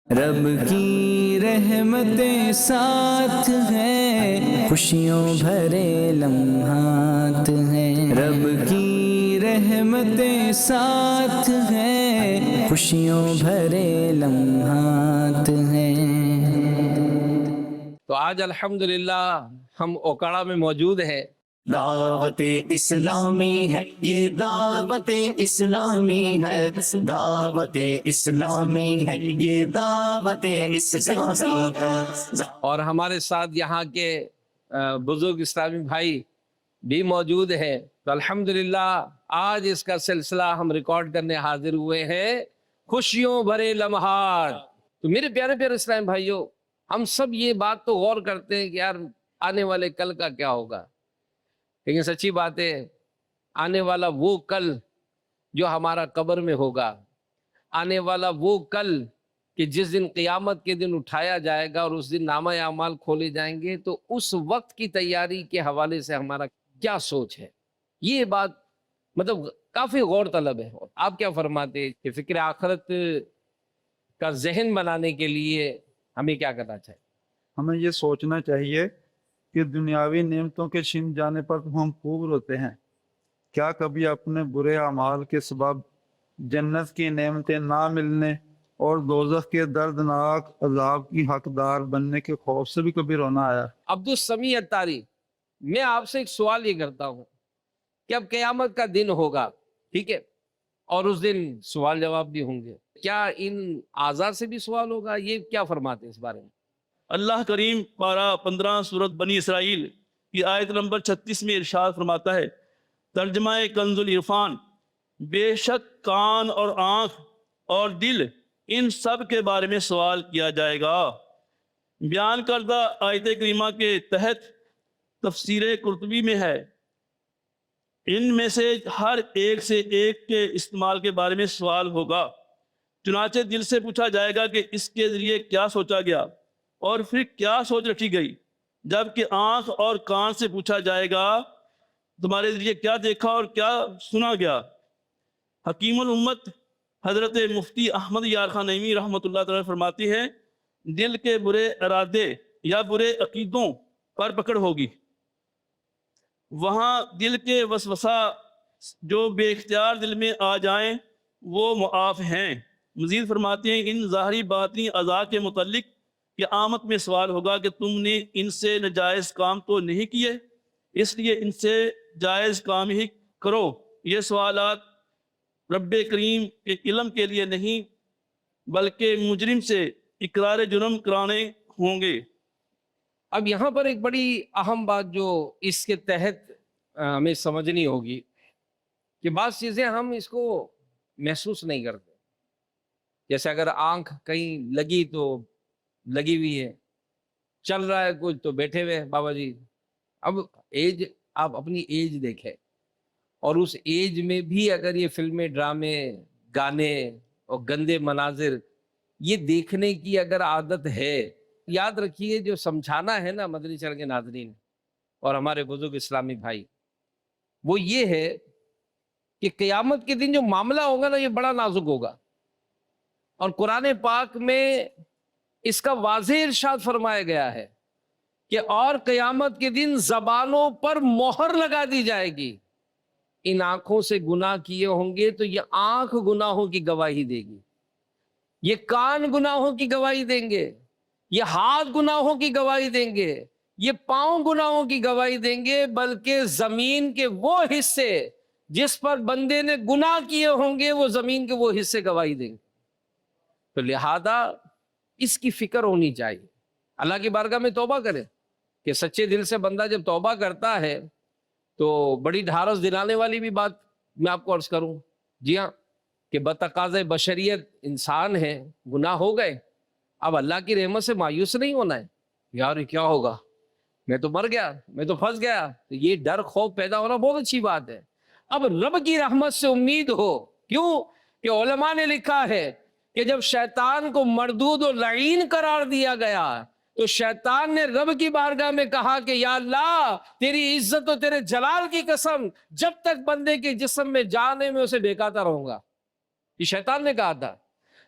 رب کی رحمتیں ساتھ ہیں، خوشیوں بھرے لمحات ہیں، رب کی رحمتیں ساتھ ہیں، خوشیوں بھرے لمحات ہیں۔ تو آج الحمدللہ ہم اوکاڑا میں موجود ہیں۔ دعوت اسلامی ہے یہ، دعوت اسلامی ہے، دعوت اسلامی ہے یہ، دعوت اسلامی ہے۔ اور ہمارے ساتھ یہاں کے بزرگ اسلامی بھائی بھی موجود ہیں۔ تو الحمدللہ آج اس کا سلسلہ ہم ریکارڈ کرنے حاضر ہوئے ہیں، خوشیوں بھرے لمحات۔ تو میرے پیارے پیارے اسلامی بھائیوں، ہم سب یہ بات تو غور کرتے ہیں کہ یار آنے والے کل کا کیا ہوگا، لیکن سچی بات ہے آنے والا وہ کل جو ہمارا قبر میں ہوگا، آنے والا وہ کل کہ جس دن قیامت کے دن اٹھایا جائے گا اور اس دن نامہ اعمال کھولے جائیں گے، تو اس وقت کی تیاری کے حوالے سے ہمارا کیا سوچ ہے، یہ بات مطلب کافی غور طلب ہے۔ آپ کیا فرماتے ہیں کہ فکر آخرت کا ذہن بنانے کے لیے ہمیں کیا کرنا چاہیے؟ ہمیں یہ سوچنا چاہیے کہ دنیاوی نعمتوں کے چھن جانے پر ہم خوب روتے ہیں، کیا کبھی اپنے برے اعمال کے سبب جنت کی نعمتیں نہ ملنے اور دوزخ کے دردناک عذاب کی حقدار بننے کے خوف سے بھی کبھی رونا آیا؟ عبدالسمیع اتاری، میں آپ سے ایک سوال یہ کرتا ہوں کہ اب قیامت کا دن ہوگا، ٹھیک ہے، اور اس دن سوال جواب بھی ہوں گے، کیا ان اعضاء سے بھی سوال ہوگا؟ یہ کیا فرماتے ہیں اس بارے میں؟ اللہ کریم پارہ 15 سورت بنی اسرائیل کی آیت نمبر 36 میں ارشاد فرماتا ہے، ترجمہ کنز العرفان، بے شک کان اور آنکھ اور دل ان سب کے بارے میں سوال کیا جائے گا۔ بیان کردہ آیت کریمہ کے تحت تفسیر قرطبی میں ہے، ان میں سے ہر ایک سے ایک کے استعمال کے بارے میں سوال ہوگا، چنانچہ دل سے پوچھا جائے گا کہ اس کے ذریعے کیا سوچا گیا اور پھر کیا سوچ رکھی گئی، جبکہ آنکھ اور کان سے پوچھا جائے گا تمہارے ذریعے کیا دیکھا اور کیا سنا گیا۔ حکیم الامت حضرت مفتی احمد یار خان نعیمی رحمۃ اللہ تعالی فرماتی ہے، دل کے برے ارادے یا برے عقیدوں پر پکڑ ہوگی، وہاں دل کے وسوسہ جو بے اختیار دل میں آ جائیں وہ معاف ہیں۔ مزید فرماتے ہیں، ان ظاہری باطنی اعضاء کے متعلق قیامت میں سوال ہوگا کہ تم نے ان سے ناجائز کام تو نہیں کیے، اس لیے ان سے جائز کام ہی کرو۔ یہ سوالات رب کریم کے علم کے لیے نہیں بلکہ مجرم سے اقرار جرم کرانے ہوں گے۔ اب یہاں پر ایک بڑی اہم بات جو اس کے تحت ہمیں سمجھنی ہوگی کہ بعض چیزیں ہم اس کو محسوس نہیں کرتے، جیسے اگر آنکھ کہیں لگی تو لگی ہوئی ہے، چل رہا ہے کچھ تو بیٹھے ہوئے بابا جی۔ اب ایج، آپ اپنی ایج دیکھیں، اور اس ایج میں بھی اگر یہ فلمیں، ڈرامے، گانے اور گندے مناظر یہ دیکھنے کی اگر عادت ہے، یاد رکھیے جو سمجھانا ہے نا مدنی چینل کے ناظرین اور ہمارے بزرگ اسلامی بھائی، وہ یہ ہے کہ قیامت کے دن جو معاملہ ہوگا نا یہ بڑا نازک ہوگا، اور قرآن پاک میں اس کا واضح ارشاد فرمایا گیا ہے کہ اور قیامت کے دن زبانوں پر مہر لگا دی جائے گی، ان آنکھوں سے گناہ کیے ہوں گے تو یہ آنکھ گناہوں کی گواہی دے گی، یہ کان گناہوں کی گواہی دیں گے، یہ ہاتھ گناہوں کی گواہی دیں گے، یہ پاؤں گناہوں کی گواہی دیں گے، بلکہ زمین کے وہ حصے جس پر بندے نے گناہ کیے ہوں گے وہ زمین کے وہ حصے گواہی دیں گے۔ تو لہذا اس کی فکر ہونی چاہیے، اللہ کی بارگاہ میں توبہ کرے کہ سچے دل سے بندہ جب توبہ کرتا ہے تو بڑی ڈھارس دلانے والی بھی بات میں آپ کو عرض کروں، جی ہاں، کہ بتقاضۂ بشریت انسان ہے، گناہ ہو گئے، اب اللہ کی رحمت سے مایوس نہیں ہونا ہے، یار یہ کیا ہوگا، میں تو مر گیا، میں تو پھنس گیا، تو یہ ڈر خوف پیدا ہونا بہت اچھی بات ہے۔ اب رب کی رحمت سے امید ہو، کیوں کہ علماء نے لکھا ہے کہ جب شیطان کو مردود و لعین قرار دیا گیا تو شیطان نے رب کی بارگاہ میں کہا کہ یا اللہ تیری عزت و تیرے جلال کی قسم، جب تک بندے کے جسم میں جان ہے میں اسے بہکاتا رہوں گا، یہ شیطان نے کہا تھا۔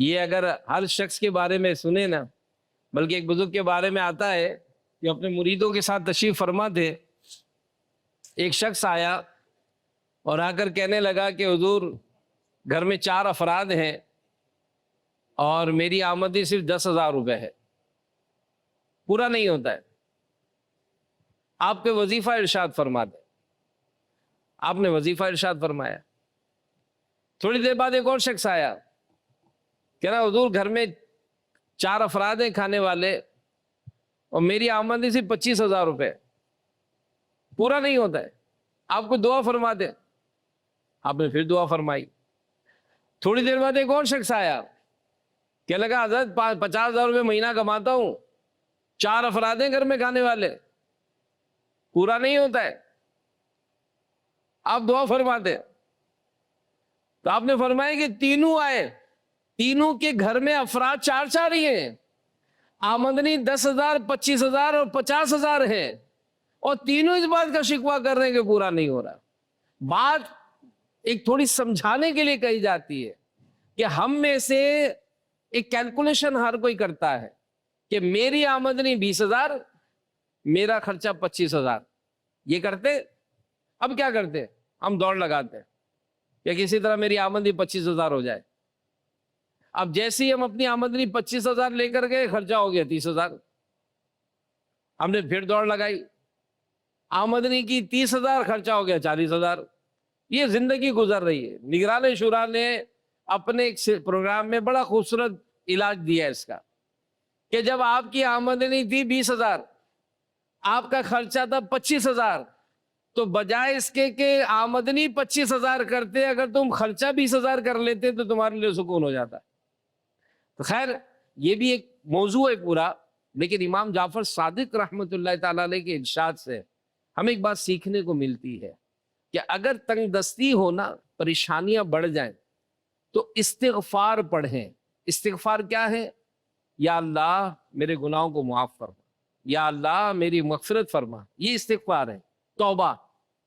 یہ اگر ہر شخص کے بارے میں سنے نا، بلکہ ایک بزرگ کے بارے میں آتا ہے کہ اپنے مریدوں کے ساتھ تشریف فرما تھے، ایک شخص آیا اور آ کر کہنے لگا کہ حضور گھر میں 4 افراد ہیں اور میری آمدنی صرف 10,000 روپے ہے، پورا نہیں ہوتا ہے، آپ پہ وظیفہ ارشاد فرما دیں۔ آپ نے وظیفہ ارشاد فرمایا۔ تھوڑی دیر بعد ایک اور شخص آیا، کہہ رہا حضور گھر میں 4 افراد ہیں کھانے والے اور میری آمدنی صرف 25,000 روپے، پورا نہیں ہوتا ہے، آپ کو دعا فرما دیں۔ آپ نے پھر دعا فرمائی۔ تھوڑی دیر بعد ایک اور شخص آیا، کہنے لگا حضرت 50,000 روپے مہینہ کماتا ہوں، 4 افراد ہیں گھر میں کھانے والے، پورا نہیں ہوتا ہے، آپ دعا فرما دیں۔ تو آپ نے فرمایا کہ تینوں آئے، تینوں کے گھر میں افراد 4 ہی ہیں، آمدنی 10,000، 25,000 اور 50,000 ہے، اور تینوں اس بات کا شکوہ کر رہے ہیں کہ پورا نہیں ہو رہا۔ بات ایک تھوڑی سمجھانے کے لیے کہی جاتی ہے کہ ہم میں سے ایک کیلکولیشن ہر کوئی کرتا ہے کہ میری آمدنی 20,000، میرا خرچہ 25,000، یہ کرتے۔ اب کیا کرتے؟ ہم دوڑ لگاتے ہیں کہ کسی طرح میری آمدنی 25,000 ہو جائے۔ اب جیسے ہی ہم اپنی آمدنی 25,000 لے کر گئے، خرچہ ہو گیا 30,000۔ ہم نے پھر دوڑ لگائی، آمدنی کی 30,000، خرچہ ہو گیا 40,000۔ یہ زندگی گزر رہی ہے۔ نگران شورا نے اپنے ایک پروگرام میں بڑا خوبصورت علاج دیا ہے اس کا، کہ جب آپ کی آمدنی تھی 20,000، آپ کا خرچہ تھا 25,000، تو بجائے اس کے کہ آمدنی 25,000 کرتے، اگر تم خرچہ 20,000 کر لیتے تو تمہارے لیے سکون ہو جاتا۔ تو خیر یہ بھی ایک موضوع ہے پورا، لیکن امام جعفر صادق رحمۃ اللہ تعالی علیہ کے ارشاد سے ہمیں ایک بات سیکھنے کو ملتی ہے کہ اگر تنگ دستی ہونا، پریشانیاں بڑھ جائیں تو استغفار پڑھیں۔ استغفار کیا ہے؟ یا اللہ میرے گناہوں کو معاف فرما، یا اللہ میری مغفرت فرما، یہ استغفار ہے، توبہ،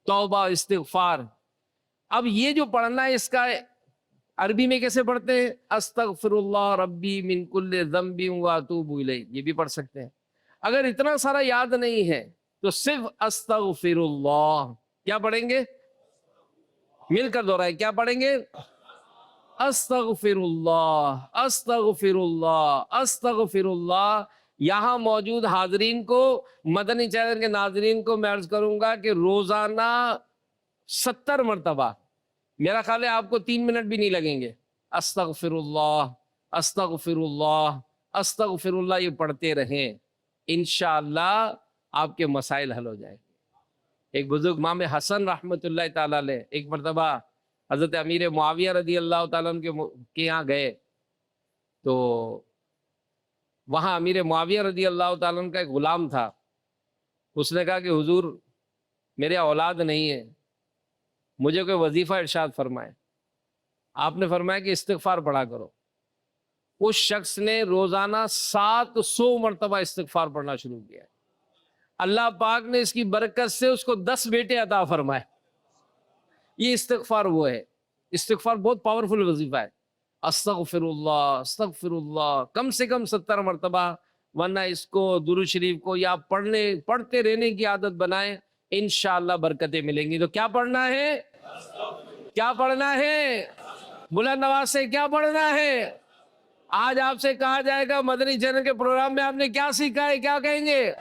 توبہ، استغفار۔ اب یہ جو پڑھنا ہے، اس کا عربی میں کیسے پڑھتے ہیں؟ استغفر اللہ ربی من کل ذنب واتوب الیہ، یہ بھی پڑھ سکتے ہیں۔ اگر اتنا سارا یاد نہیں ہے تو صرف استغفر اللہ، کیا پڑھیں گے؟ مل کر دہرائیں، کیا پڑھیں گے؟ استغفر اللہ، استغفر اللہ، استغفر اللہ۔ یہاں موجود حاضرین کو، مدنی چینل کے ناظرین کو میں عرض کروں گا کہ روزانہ 70 مرتبہ، میرا خیال ہے آپ کو 3 منٹ بھی نہیں لگیں گے، استغفر اللہ، استغفر اللہ، استغفر اللہ، یہ پڑھتے رہیں، انشاءاللہ آپ کے مسائل حل ہو جائیں گے۔ ایک بزرگ امام حسن رحمۃ اللہ تعالیٰ علیہ ایک مرتبہ حضرت امیر معاویہ رضی اللہ تعالیٰ عنہ کے یہاں گئے، تو وہاں امیر معاویہ رضی اللہ تعالیٰ عنہ کا ایک غلام تھا۔ اس نے کہا کہ حضور میرے اولاد نہیں ہے، مجھے کوئی وظیفہ ارشاد فرمائے۔ آپ نے فرمایا کہ استغفار پڑھا کرو۔ اس شخص نے روزانہ 700 مرتبہ استغفار پڑھنا شروع کیا۔ اللہ پاک نے اس کی برکت سے اس کو 10 بیٹے عطا فرمائے۔ یہ استغفار وہ ہے۔ استغفار بہت پاورفل وظیفہ ہے۔ استغفر اللہ، استغفر اللہ، کم سے کم 70 مرتبہ، ورنہ اس کو درود شریف کو یا پڑھتے رہنے کی عادت بنائیں، انشاءاللہ برکتیں ملیں گی۔ تو کیا پڑھنا ہے؟ کیا پڑھنا ہے؟ بلند نواز سے کیا پڑھنا ہے؟ آج آپ سے کہا جائے گا مدنی چینل کے پروگرام میں آپ نے کیا سیکھا ہے، کیا کہیں گے؟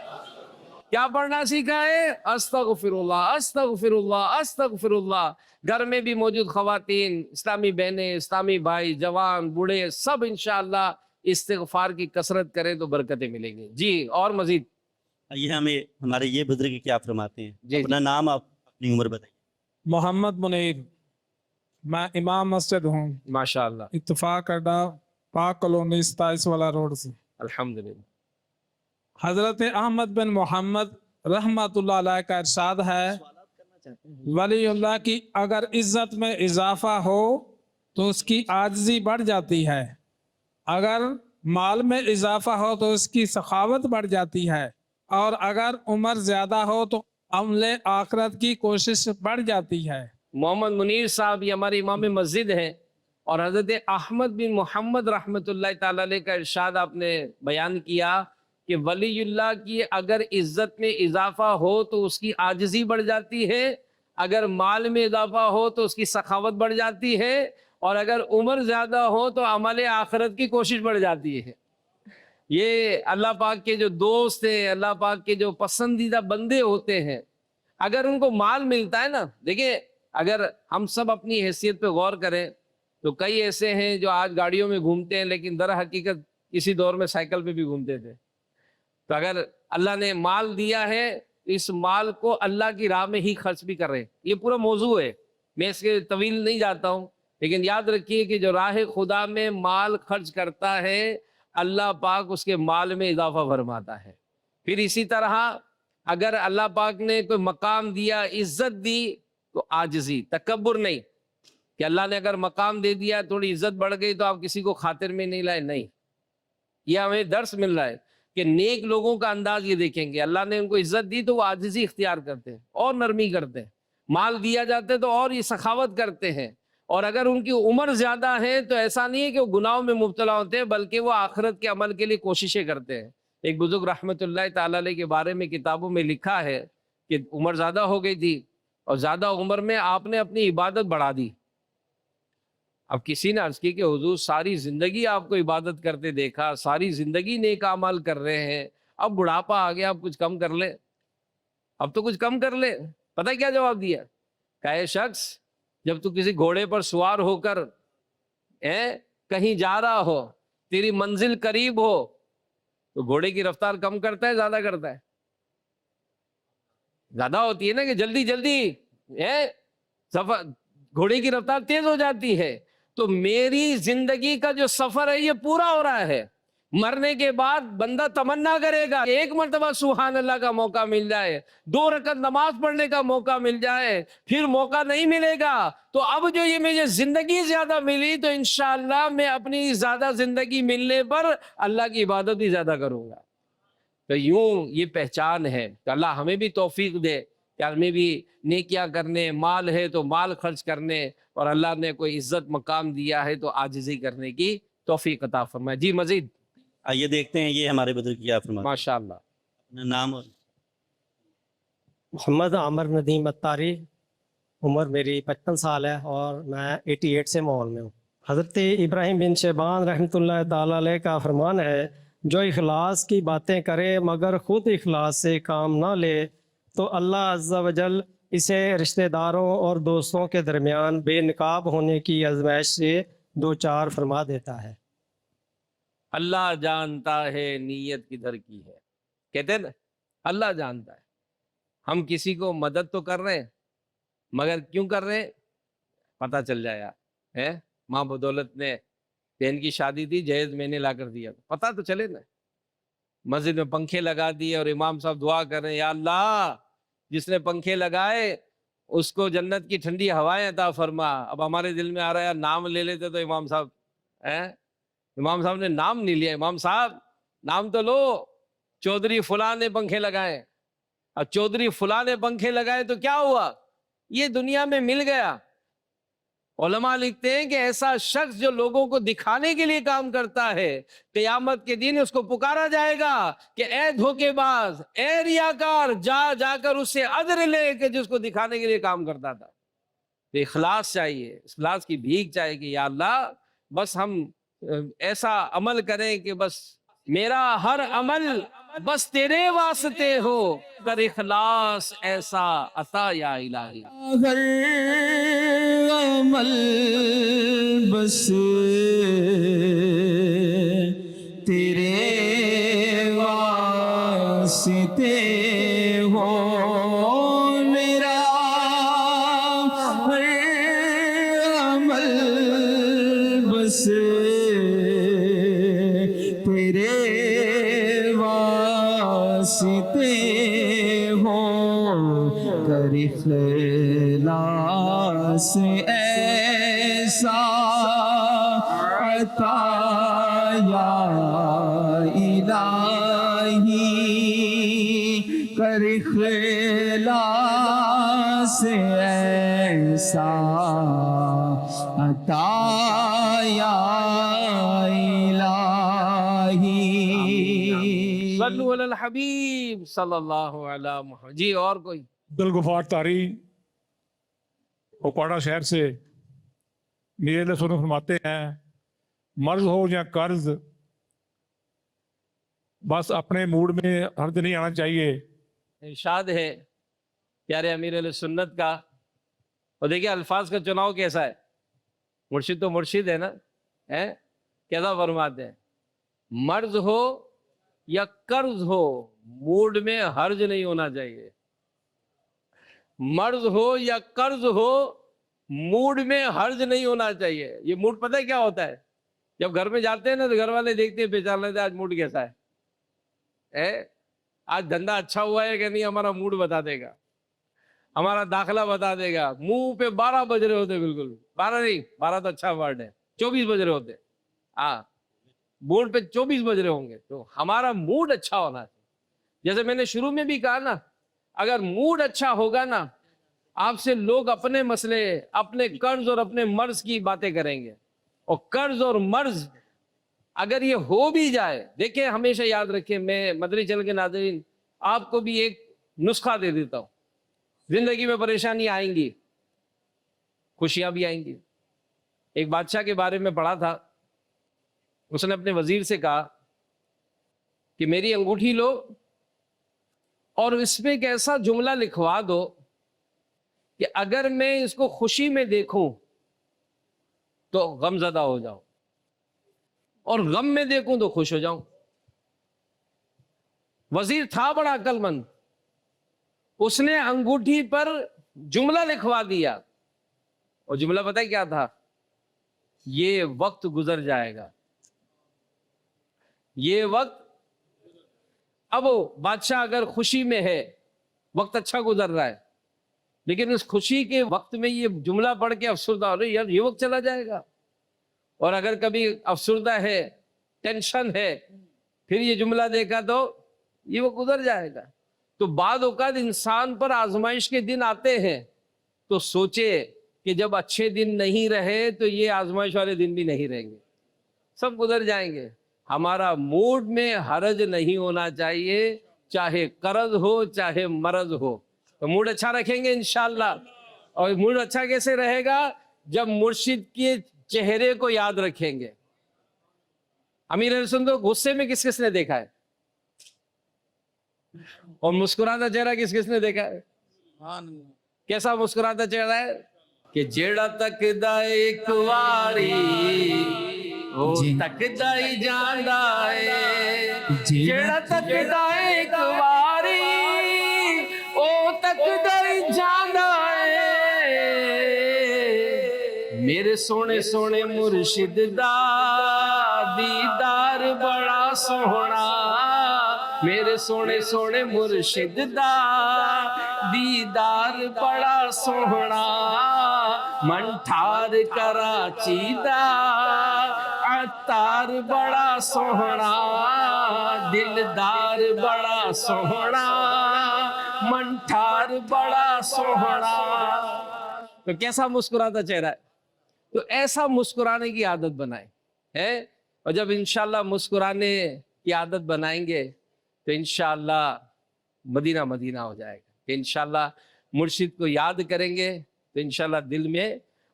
کیا پڑھنا سیکھا ہے؟ استغفر اللہ، استغفر اللہ، استغفر اللہ۔ گھر میں بھی موجود خواتین، اسلامی بہنیں، اسلامی بھائی، جوان، بوڑھے، سب انشاءاللہ استغفار کی کثرت کریں تو برکتیں ملیں گی۔ جی اور مزید یہ ہمیں ہمارے یہ بزرگ کیا فرماتے ہیں؟ جی اپنا نام، آپ اپنی عمر بتائیے۔ محمد منیر، میں امام مسجد ہوں، ماشاءاللہ، اتفاق اڈا، پاک کالونی 27 والا روڈ سے۔ الحمدللہ۔ حضرت احمد بن محمد رحمت اللہ علیہ کا ارشاد ہے، ولی اللہ کی اگر عزت میں اضافہ ہو تو اس کی عاجزی بڑھ جاتی ہے، اگر مال میں اضافہ ہو تو اس کی سخاوت بڑھ جاتی ہے، اور اگر عمر زیادہ ہو تو عمل آخرت کی کوشش بڑھ جاتی ہے۔ محمد منیر صاحب یہ ہمارے امام مسجد ہیں، اور حضرت احمد بن محمد رحمۃ اللہ تعالی علیہ کا ارشاد آپ نے بیان کیا کہ ولی اللہ کی اگر عزت میں اضافہ ہو تو اس کی عاجزی بڑھ جاتی ہے، اگر مال میں اضافہ ہو تو اس کی سخاوت بڑھ جاتی ہے، اور اگر عمر زیادہ ہو تو عمل آخرت کی کوشش بڑھ جاتی ہے۔ یہ اللہ پاک کے جو دوست ہیں، اللہ پاک کے جو پسندیدہ بندے ہوتے ہیں، اگر ان کو مال ملتا ہے نا، دیکھیں اگر ہم سب اپنی حیثیت پہ غور کریں تو کئی ایسے ہیں جو آج گاڑیوں میں گھومتے ہیں لیکن در حقیقت کسی دور میں سائیکل پہ بھی گھومتے تھے۔ تو اگر اللہ نے مال دیا ہے اس مال کو اللہ کی راہ میں ہی خرچ بھی کر رہے ہیں۔ یہ پورا موضوع ہے، میں اس کے طویل نہیں جاتا ہوں، لیکن یاد رکھیے کہ جو راہ خدا میں مال خرچ کرتا ہے اللہ پاک اس کے مال میں اضافہ فرماتا ہے۔ پھر اسی طرح اگر اللہ پاک نے کوئی مقام دیا، عزت دی، تو عاجزی، تکبر نہیں کہ اللہ نے اگر مقام دے دیا تھوڑی عزت بڑھ گئی تو آپ کسی کو خاطر میں نہیں لائے، نہیں۔ یہ ہمیں درس مل رہا ہے کہ نیک لوگوں کا انداز یہ دیکھیں گے، اللہ نے ان کو عزت دی تو وہ عاجزی اختیار کرتے ہیں اور نرمی کرتے ہیں، مال دیا جاتا ہے تو اور یہ سخاوت کرتے ہیں، اور اگر ان کی عمر زیادہ ہے تو ایسا نہیں ہے کہ وہ گناہوں میں مبتلا ہوتے ہیں بلکہ وہ آخرت کے عمل کے لیے کوششیں کرتے ہیں۔ ایک بزرگ رحمت اللہ تعالی علیہ کے بارے میں کتابوں میں لکھا ہے کہ عمر زیادہ ہو گئی تھی اور زیادہ عمر میں آپ نے اپنی عبادت بڑھا دی۔ اب کسی نے عرض کی کہ حضور ساری زندگی آپ کو عبادت کرتے دیکھا، ساری زندگی نیک اعمال کر رہے ہیں، اب بڑھاپا آ گیا، اب کچھ کم کر لیں، اب تو کچھ کم کر لیں۔ پتہ کیا جواب دیا؟ کہ اے شخص، جب تو کسی گھوڑے پر سوار ہو کر کہیں جا رہا ہو، تیری منزل قریب ہو، تو گھوڑے کی رفتار کم کرتا ہے زیادہ کرتا ہے؟ زیادہ ہوتی ہے نا، کہ جلدی جلدی سفر، گھوڑے کی رفتار تیز ہو جاتی ہے۔ تو میری زندگی کا جو سفر ہے یہ پورا ہو رہا ہے، مرنے کے بعد بندہ تمنا کرے گا کہ ایک مرتبہ سبحان اللہ کا موقع مل جائے، 2 رکعت نماز پڑھنے کا موقع مل جائے، پھر موقع نہیں ملے گا۔ تو اب جو یہ مجھے زندگی زیادہ ملی تو انشاءاللہ میں اپنی زیادہ زندگی ملنے پر اللہ کی عبادت بھی زیادہ کروں گا۔ تو یوں یہ پہچان ہے کہ اللہ ہمیں بھی توفیق دے کہ ہمیں بھی نیکیاں کرنے، مال ہے تو مال خرچ کرنے، اور اللہ نے کوئی عزت مقام دیا ہے تو عاجزی کرنے کی توفیق عطا فرمائے۔ جی مزید آئیے دیکھتے ہیں یہ ہمارے بزرگ کیا فرماتے ہیں۔ ماشاءاللہ۔ اپنا نام اور محمد عامر ندیم اتاری، عمر میری 55 سال ہے اور میں 88 سے ماحول میں ہوں۔ حضرت ابراہیم بن شیبان رحمۃ اللہ تعالی علیہ کا فرمان ہے، جو اخلاص کی باتیں کرے مگر خود اخلاص سے کام نہ لے تو اللہ عز و جل اسے رشتہ داروں اور دوستوں کے درمیان بے نقاب ہونے کی آزمائش سے دوچار فرما دیتا ہے۔ اللہ جانتا ہے نیت کدھر کی ہے، کہتے ہیں نا اللہ جانتا ہے۔ ہم کسی کو مدد تو کر رہے ہیں مگر کیوں کر رہے ہیں؟ پتہ چل جائے ہے، ماں بدولت نے بہن کی شادی تھی، جہیز میں نے لا کر دیا، پتہ تو چلے نا۔ مسجد میں پنکھے لگا دیے اور امام صاحب دعا کر رہے ہیں، یا اللہ جس نے پنکھے لگائے اس کو جنت کی ٹھنڈی ہوائیں عطا فرما۔ اب ہمارے دل میں آ رہا ہے نام لے لیتے تو امام صاحب نے نام نہیں لیا۔ امام صاحب نام تو لو، چودھری فلاں نے پنکھے لگائے، اور چودھری فلاں نے پنکھے لگائے تو کیا ہوا؟ یہ دنیا میں مل گیا۔ علماء لکھتے ہیں کہ ایسا شخص جو لوگوں کو دکھانے کے لیے کام کرتا ہے، قیامت کے دن اس کو پکارا جائے گا کہ اے دھوکے باز، اے ریاکار، جا کر اس سے عذر لے کہ جس کو دکھانے کے لیے کام کرتا تھا۔ تو اخلاص چاہیے، اخلاص کی بھیک چاہیے کہ یا اللہ بس ہم ایسا عمل کریں کہ بس میرا ہر عمل بس تیرے واسطے ہو، کر اخلاص ایسا عطا یا الہی۔ ہر عمل بس تیرے واسطے ہو، میرا ہر عمل بس تیرے واسطے ہو، کر اخلاص ایسا عطا یا الہی، کر اخلاص ایسا عطا یا الہی صلو علی الحبیب صلی اللہ علیہ محمد. جی اور کوئی؟ عبدالغفار طاری اوپاڑا شہر سے میرے اللہ سنو فرماتے ہیں مرض ہو یا قرض بس اپنے موڈ میں حرج نہیں آنا چاہیے. ارشاد ہے پیارے امیر علیہ سنت کا. اور دیکھیے الفاظ کا چناؤ کیسا ہے. مرشد تو مرشد ہے نا, کیسا فرماتے ہیں مرض ہو یا قرض ہو موڈ میں حرج نہیں ہونا چاہیے. مرض ہو یا قرض ہو موڈ میں حرج نہیں ہونا چاہیے. یہ موڈ پتہ ہے کیا ہوتا ہے؟ جب گھر میں جاتے ہیں نا تو گھر والے دیکھتے ہیں پہچان لیتے ہیں آج موڈ کیسا ہے. آج دھندا اچھا ہوا ہے کہ نہیں ہمارا موڈ بتا دے گا, ہمارا داخلہ بتا دے گا. منہ پہ 12 بج رہے ہوتے, بالکل 12 نہیں, 12 تو اچھا ورڈ ہے, 24 بج رہے ہوتے. ہاں موڈ پہ 24 بج رہے ہوں گے. تو ہمارا موڈ اچھا ہونا چاہیے. جیسے میں نے شروع میں بھی کہا نا, اگر موڈ اچھا ہوگا نا آپ سے لوگ اپنے مسئلے, اپنے قرض اور اپنے مرض کی باتیں کریں گے. اور قرض اور مرض اگر یہ ہو بھی جائے, دیکھیں ہمیشہ یاد رکھیں, میں مدنی چینل کے ناظرین آپ کو بھی ایک نسخہ دے دیتا ہوں. زندگی میں پریشانی آئیں گی, خوشیاں بھی آئیں گی. ایک بادشاہ کے بارے میں پڑھا تھا, اس نے اپنے وزیر سے کہا کہ میری انگوٹھی لو اور اس میں ایک ایسا جملہ لکھوا دو کہ اگر میں اس کو خوشی میں دیکھوں تو غم زدہ ہو جاؤں, اور غم میں دیکھوں تو خوش ہو جاؤں. وزیر تھا بڑا عقل مند, اس نے انگوٹھی پر جملہ لکھوا دیا, اور جملہ پتہ ہے کیا تھا؟ یہ وقت گزر جائے گا, یہ وقت. اب وہ بادشاہ اگر خوشی میں ہے, وقت اچھا گزر رہا ہے, لیکن اس خوشی کے وقت میں یہ جملہ پڑھ کے افسردہ ہو رہی, یار یہ وقت چلا جائے گا. اور اگر کبھی افسردہ ہے, ٹینشن ہے, پھر یہ جملہ دیکھا تو یہ وقت گزر جائے گا. تو بعض اوقات انسان پر آزمائش کے دن آتے ہیں تو سوچے کہ جب اچھے دن نہیں رہے تو یہ آزمائش والے دن بھی نہیں رہیں گے, سب گزر جائیں گے. ہمارا موڈ میں حرج نہیں ہونا چاہیے, چاہے قرض ہو چاہے مرض ہو. تو موڈ اچھا رکھیں گے انشاءاللہ. اور موڈ اچھا کیسے رہے گا؟ جب مرشد کے چہرے کو یاد رکھیں گے. امیر علیہ سنت کو غصے میں کس کس نے دیکھا ہے, اور مسکراتا چہرہ کس کس نے دیکھا ہے؟ کیسا مسکراتا چہرہ ہے کہ جیڑا تک دا ایک واری او تک دا ہی جاندا ہے, جیڑا تک دا ایک واری او تک دا ہی جاندا ہے. میرے سونے سونے مرشد دا دیدار بڑا سوہنا, میرے سونے سونے مرشد دا دیدار بڑا سوہنا. منٹھار کراچی دا عطار بڑا سوہنا, دلدار بڑا سوہنا, منٹھار بڑا سوہنا. تو کیسا مسکراتا چہرہ ہے؟ تو ایسا مسکرانے کی عادت بنائیں ہے. اور جب انشاءاللہ مسکرانے کی عادت بنائیں گے تو انشاءاللہ مدینہ مدینہ ہو جائے گا. کہ انشاءاللہ مرشد کو یاد کریں گے تو انشاءاللہ دل میں,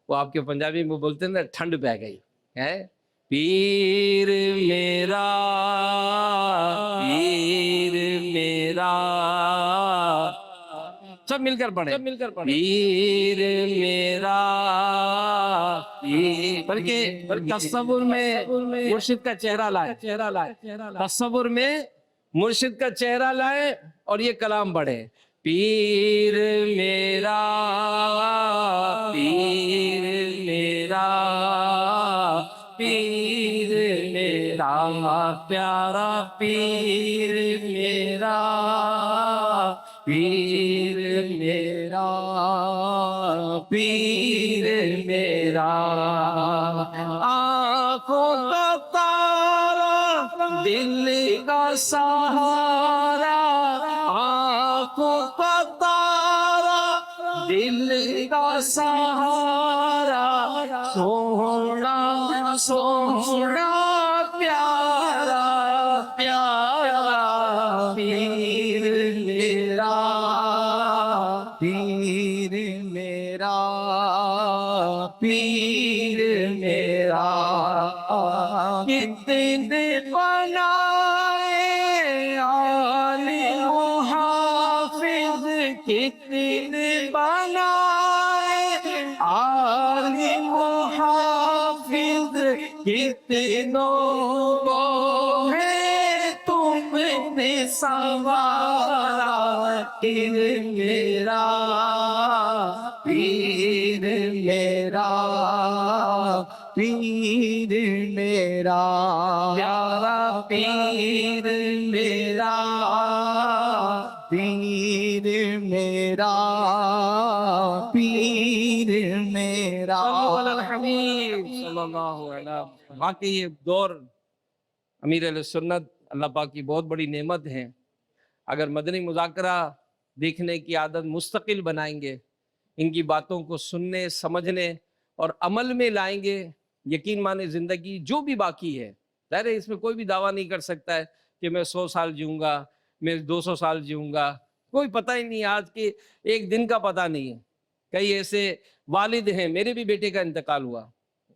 وہ آپ کے پنجابی میں بولتے ہیں نا, ٹھنڈ پہ گئی ہے. پیر میرا پیر میرا, سب مل کر پڑھیں, پیر میرا پیر. بلکہ تصور میں مرشد کا چہرہ لائے, تصور میں مرشد کا چہرہ لائے اور یہ کلام پڑھے. پیر میرا پیر میرا پیر میرا پیارا پیر میرا پیر میرا پیر میرا. آنکھوں کا تارا دل کا سہارا, آنکھوں کا تارا دل کا سہارا, سونا سونا پیارا پیارا پیر میرا پیر میرا پیر میرا کتنے بنائے عالم و حافظ کتنے بنائے عالم و حافظ کتنوں کو ہے تم نے سنوارا پیر میرا پیر میرا پیر میرا پیارا پیر میرا پیر میرا پیر میرا باقی یہ دور امیر علیہ سنت اللہ پاک کی بہت بڑی نعمت ہے. اگر مدنی مذاکرہ دیکھنے کی عادت مستقل بنائیں گے، ان کی باتوں کو سننے سمجھنے اور عمل میں لائیں گے، یقین مانے زندگی جو بھی باقی ہے، ظاہر ہے اس میں کوئی بھی دعویٰ نہیں کر سکتا ہے کہ میں 100 سال جیوں گا، میں 200 سال جیوں گا، کوئی پتہ ہی نہیں، آج کے ایک دن کا پتہ نہیں ہے. کئی ایسے والد ہیں، میرے بھی بیٹے کا انتقال ہوا،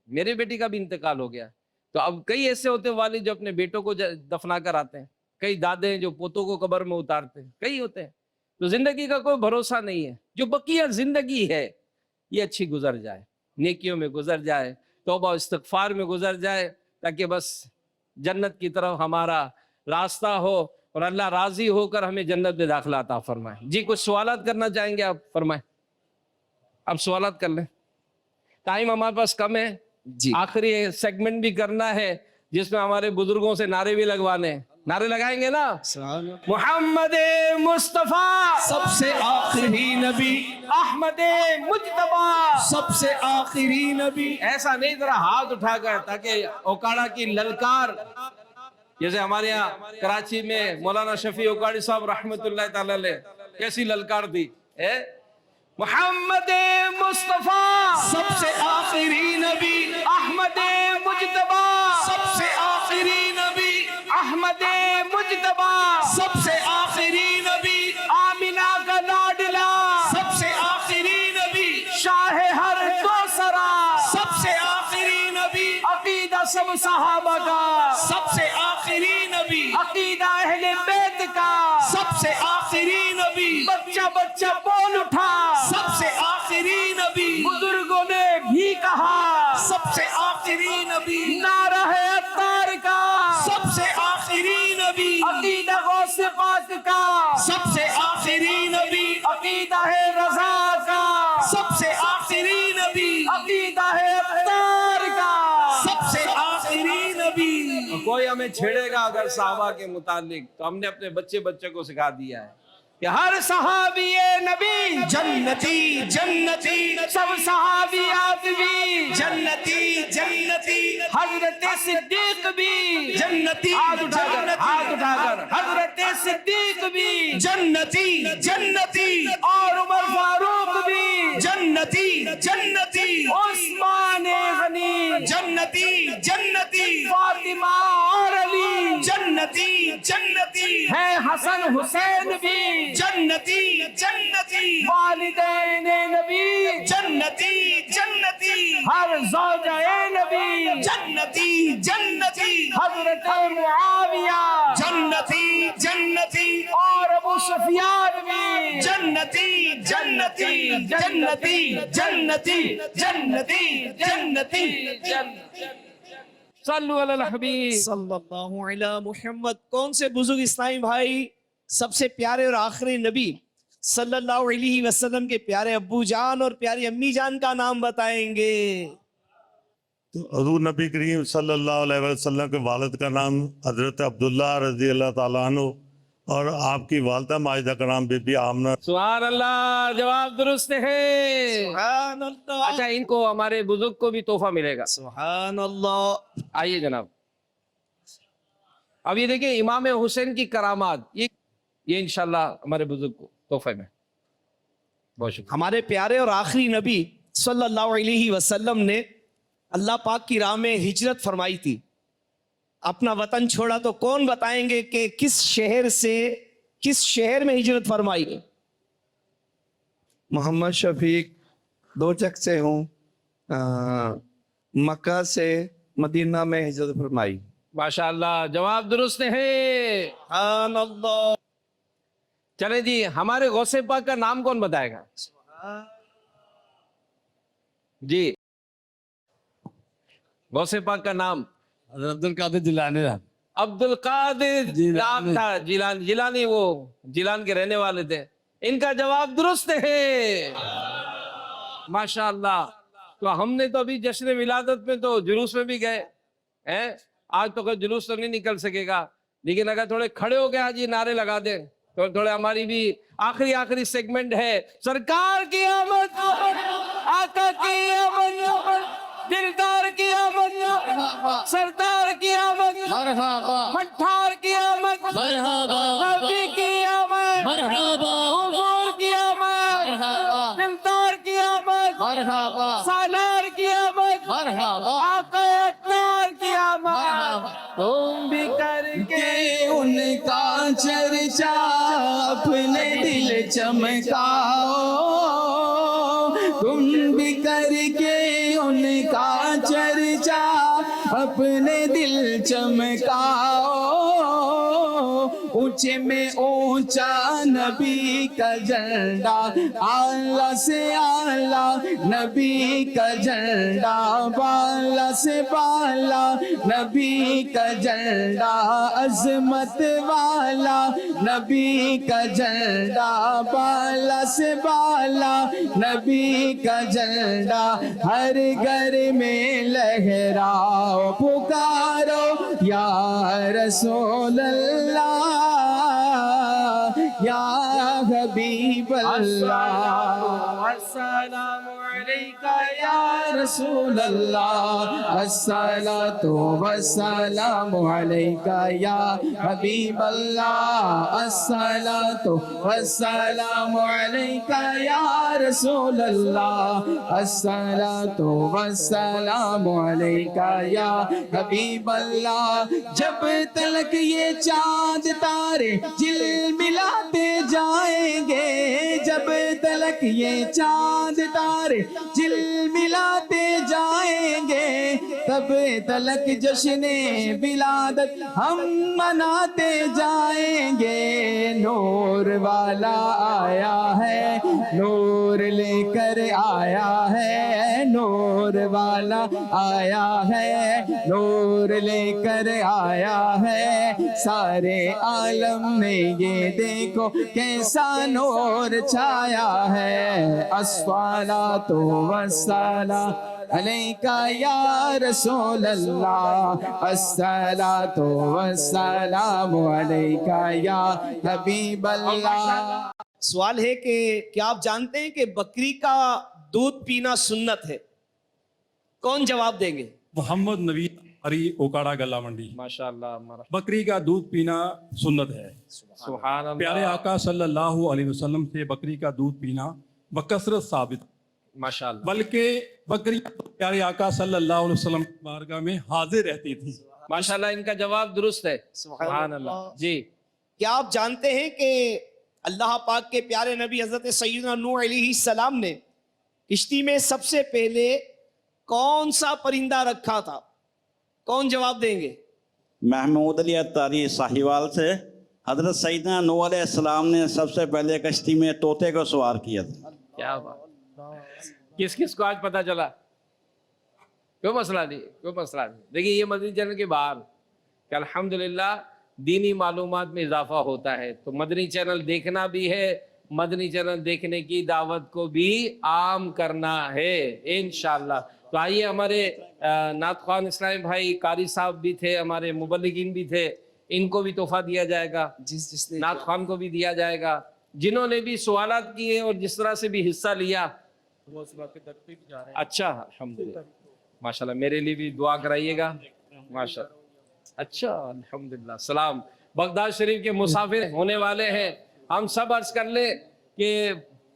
میرے بیٹی کا بھی انتقال ہو گیا، تو اب کئی ایسے ہوتے ہیں والد جو اپنے بیٹوں کو دفنا کر آتے ہیں، کئی دادے ہیں جو پوتوں کو قبر میں اتارتے ہیں، کئی ہوتے ہیں. تو زندگی کا کوئی بھروسہ نہیں ہے. جو بقیہ زندگی ہے یہ اچھی گزر جائے، نیکیوں میں گزر جائے، توبہ و استغفار میں گزر جائے، تاکہ بس جنت کی طرف ہمارا راستہ ہو اور اللہ راضی ہو کر ہمیں جنت میں داخلہ عطا فرمائے. جی کچھ سوالات کرنا چاہیں گے آپ فرمائیں، اب سوالات کر لیں، ٹائم ہمارے پاس کم ہے. جی آخری سیگمنٹ بھی کرنا ہے جس میں ہمارے بزرگوں سے نعرے بھی لگوانے ہیں. نعرے لگائیں گے نا؟ محمد مصطفیٰ سب سے آخری نبی، احمد مجتبیٰ سب سے آخری نبی. ایسا نہیں، ذرا ہاتھ اٹھا کر، تاکہ اوکاڑا کی للکار، جیسے ہمارے یہاں کراچی میں مولانا شفیع اوکاڑی صاحب رحمت اللہ تعالی علیہ کیسی للکار دی، محمد مصطفیٰ سب سے آخری نبی، احمد مجتبیٰ سب سے آخری نبی، احمد مجتبیٰ سب سے آخری نبی، آمینہ کا لاڈلا سب سے آخری نبی، شاہ ہر دو سرا سب سے آخری نبی، عقیدہ سب صحابہ کا سب سے آخری نبی، عقیدہ اہل بیت کا سب سے آخری نبی، بچہ بچہ بول اٹھا سب سے آخری نبی، بزرگوں نے بھی کہا سب سے آخری نبی، نعرہ ہے عطار کا سب سے آخری نبی، عقیدہ غوث پاک کا سب سے آخری نبی، عقیدہ ہے رضا کا سب سے آخری نبی، عقیدہ ہے عطار کا. سب سے آخری نبی. کوئی ہمیں چھیڑے گا اگر صحابہ کے متعلق، تو ہم نے اپنے بچے کو سکھا دیا ہے کہ ہر صحابی نبی جنتی جنتی، سب صحابیات بھی جنتی جنتی، حضرت صدیق بھی جنتی ہاتھ اٹھا کر حضرت صدیق بھی جنتی جنتی، اور عمر فاروق بھی جنتی جنتی، عثمان غنی جنتی جنتی، فاطمہ اور علی جنتی جنتی، ہے حسن حسین بھی جنتی جنتی، والدین نبی جنتی جنتی، ہر زوجہ نبی جنتی جنتی، حضرت معاویہ جنتی جنتی، اور ابو سفیان بھی جنتی جنتی جنتی جنتی جنتی جنتی. صلو علی الحبیب. صلی اللہ علیہ محمد. کون سے بزرگ اسلامی بھائی سب سے پیارے اور آخری نبی صلی اللہ علیہ وسلم کے پیارے ابو جان اور پیاری امی جان کا نام بتائیں گے؟ حضور نبی کریم صلی اللہ علیہ وسلم کے والد کا نام حضرت عبداللہ رضی اللہ تعالیٰ عنہ، اور آپ کی والدہ ماجدہ کا نام بی بی آمنہ. سبحان اللہ، جواب درست ہے. سبحان اللہ. اچھا، ان کو ہمارے بزرگ کو بھی تحفہ ملے گا. سبحان اللہ. آئیے جناب، اب یہ دیکھیں امام حسین کی کرامات، یہ انشاءاللہ ہمارے بزرگ کو تحفے میں. بہت شکریہ. ہمارے پیارے اور آخری نبی صلی اللہ علیہ وسلم نے اللہ پاک کی راہ میں ہجرت فرمائی تھی, اپنا وطن چھوڑا, تو کون بتائیں گے کہ کس شہر میں ہجرت فرمائی؟ محمد شفیق دوچک سے ہوں, مکہ سے مدینہ میں ہجرت فرمائی. ماشاءاللہ, جواب درست ہے. سبحان اللہ. چلے جی, ہمارے غوث پاک کا نام کون بتائے گا؟ جی, غوث پاک کا نام عبد القادر جیلانی. عبد القادر جیلانی, وہ جیلان کے رہنے والے تھے. ان کا جواب درست ہے. ماشاءاللہ. تو ہم نے تو ابھی جشن ولادت میں تو جلوس میں بھی گئے ہیں, آج تو کوئی جلوس تو نہیں نکل سکے گا, لیکن اگر تھوڑے کھڑے ہو گئے آج یہ نعرے لگا دیں تو تھوڑے ہماری بھی آخری سیگمنٹ ہے. سرکار کی آمد, آقا کی آمد, دلدار کی آمد, سردار کی آمد, مٹھار کی آمد, نبی کی آمد, حضور کی آمد, دلدار کی آمد, سالار کی آمد, آقا اکبر کی آمد. تم بھی کر کے ان کا چرچا اپنے دل چمکاؤ, تم بھی کر کے ان کا چرچا اپنے دل چمکاؤ. اونچے میں اونچا نبی کا جھنڈا, اعلیٰ سے اعلیٰ نبی کا جھنڈا, بالا سے بالا نبی کا جھنڈا, عظمت والا نبی کا جھنڈا, بالا سے بالا نبی کا جھنڈا. ہر گھر میں لہراؤ, پکارو یا رسول اللہ, یا حبیب اللہ. السلام علیکہ یا رسول اللہ, الصلاۃ والسلام علیکہ یا حبیب اللہ, الصلاۃ والسلام علیکہ یا رسول اللہ, الصلاۃ والسلام علیکہ یا حبیب اللہ. جب تلک یہ چاند تارے جل ملاتے جائیں گے, جب تلک یہ چاند تارے جل ملاتے جائیں گے, تب تلک جشن ولادت ہم مناتے جائیں گے. نور والا آیا ہے, نور لے کر آیا ہے, نور والا آیا ہے, نور لے کر آیا ہے. سارے عالم میں یہ دیکھو کیسا نور چھایا ہے. الصلاۃ والسلام علیکہ یا رسول اللہ, الصلاۃ والسلام علیکہ یا حبیب اللہ. سوال ہے کہ کیا آپ جانتے ہیں کہ بکری کا دودھ پینا سنت ہے؟ کون جواب دیں گے؟ محمد نبی ہری اوکاڑا گلا منڈی. ماشاءاللہ. بکری کا دودھ پینا سنت ہے. سبحان اللہ. پیارے آقا صلی اللہ علیہ وسلم سے بکری کا دودھ پینا بکثرت ثابت, ماشاءاللہ. بلکہ بکری پیارے آقا صلی اللہ علیہ وسلم کی بارگاہ میں حاضر رہتی تھی. ماشاءاللہ, ان کا جواب درست ہے. سبحان اللہ. جی, کیا آپ جانتے ہیں کہ اللہ پاک کے پیارے نبی حضرت سیدنا نوح علیہ السلام نے کشتی میں سب سے پہلے کون سا پرندہ رکھا تھا؟ کون جواب دیں گے؟ محمود علی اتاری ساہیوال سے حضرت سیدنا نوح علیہ السلام نے سب سے پہلے کشتی میں طوطے کو سوار کیا تھا. کیا بات. کس کس کو آج پتا چلا؟ کوئی مسئلہ نہیں, کوئی مسئلہ نہیں. دیکھیے یہ مدنی چینل کے باہر کہ الحمدللہ دینی معلومات میں اضافہ ہوتا ہے, تو مدنی چینل دیکھنا بھی ہے, مدنی چینل دیکھنے کی دعوت کو بھی عام کرنا ہے انشاءاللہ. تو آئیے, ہمارے نعت خوان اسلامی بھائی قاری صاحب بھی تھے, ہمارے مبلغین بھی تھے, ان کو بھی تحفہ دیا جائے گا, جس نعت خوان کو بھی دیا جائے گا, جنہوں نے بھی سوالات کیے اور جس طرح سے بھی حصہ لیا. اچھا, الحمدللہ, ماشاءاللہ. میرے لیے بھی دعا کرائیے گا. ماشاءاللہ. اچھا, الحمدللہ. سلام. بغداد شریف کے مسافر ہونے والے ہیں, ہم سب عرض کر لیں کہ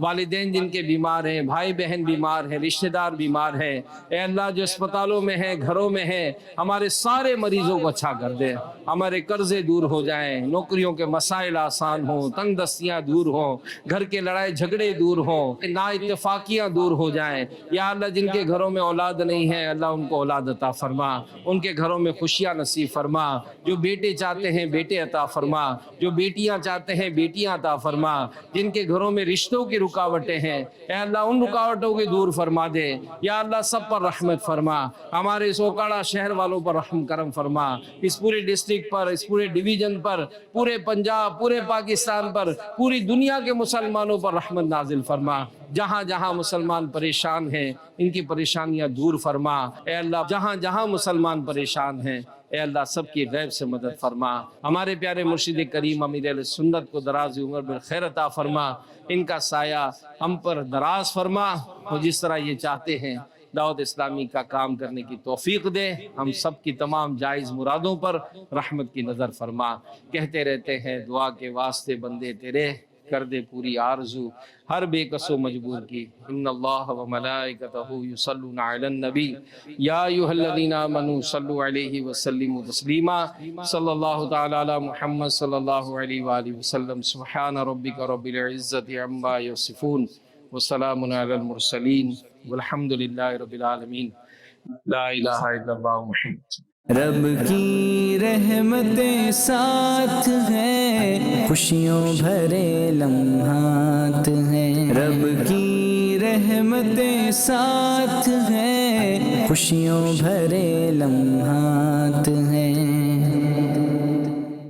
والدین جن کے بیمار ہیں, بھائی بہن بیمار ہیں, رشتہ دار بیمار ہیں, اے اللہ جو اسپتالوں میں ہیں, گھروں میں ہیں, ہمارے سارے مریضوں کو اچھا کر دے. ہمارے قرضے دور ہو جائیں, نوکریوں کے مسائل آسان ہوں, تنگ دستیاں دور ہوں, گھر کے لڑائی جھگڑے دور ہوں, نا اتفاقیاں دور ہو جائیں. یا اللہ جن کے گھروں میں اولاد نہیں ہے, اللہ ان کو اولاد عطا فرما, ان کے گھروں میں خوشیاں نصیب فرما. جو بیٹے چاہتے ہیں بیٹے عطا فرما, جو بیٹیاں چاہتے ہیں بیٹیاں عطا فرما. جن کے گھروں میں رشتوں کی رکاوٹیں ہیں, اے اللہ ان رکاوٹوں کو دور فرما دے. یا اللہ سب پر رحمت فرما, ہمارے اس اوکاڑا شہر والوں پر رحم کرم فرما, اس پورے ڈسٹرکٹ پر, اس پورے ڈویژن پر, پورے پنجاب, پورے پاکستان پر, پوری دنیا کے مسلمانوں پر رحمت نازل فرما. جہاں جہاں مسلمان پریشان ہیں ان کی پریشانیاں دور فرما. اے اللہ جہاں جہاں مسلمان پریشان ہیں, اے اللہ سب کی غیب سے مدد فرما. ہمارے پیارے مرشد کریم امیر اہل سنت کو دراز عمر بالخیر عطا فرما, ان کا سایہ ہم پر دراز فرما, اور جس طرح یہ چاہتے ہیں دعوت اسلامی کا کام کرنے کی توفیق دے. ہم سب کی تمام جائز مرادوں پر رحمت کی نظر فرما. کہتے رہتے ہیں دعا کے واسطے بندے تیرے, کر دے پوری آرزو ہر بے کس و مجبور کی. ان اللہ و ملائکتہ یصلون علی النبی یا ایھا الذین آمنوا صلوا علیہ وسلموا تسلیما. صلی اللہ تعالی علی محمد صلی اللہ علیہ وآلہ وسلم. سبحان ربک رب العزت عما یصفون وسلام علی المرسلین والحمد للہ رب العالمین. لا الہ الا اللہ محمد. رب کی رحمتیں ساتھ ہیں, خوشیوں بھرے لمحات ہیں. رب کی رحمتیں ساتھ ہیں, خوشیوں بھرے لمحات ہیں.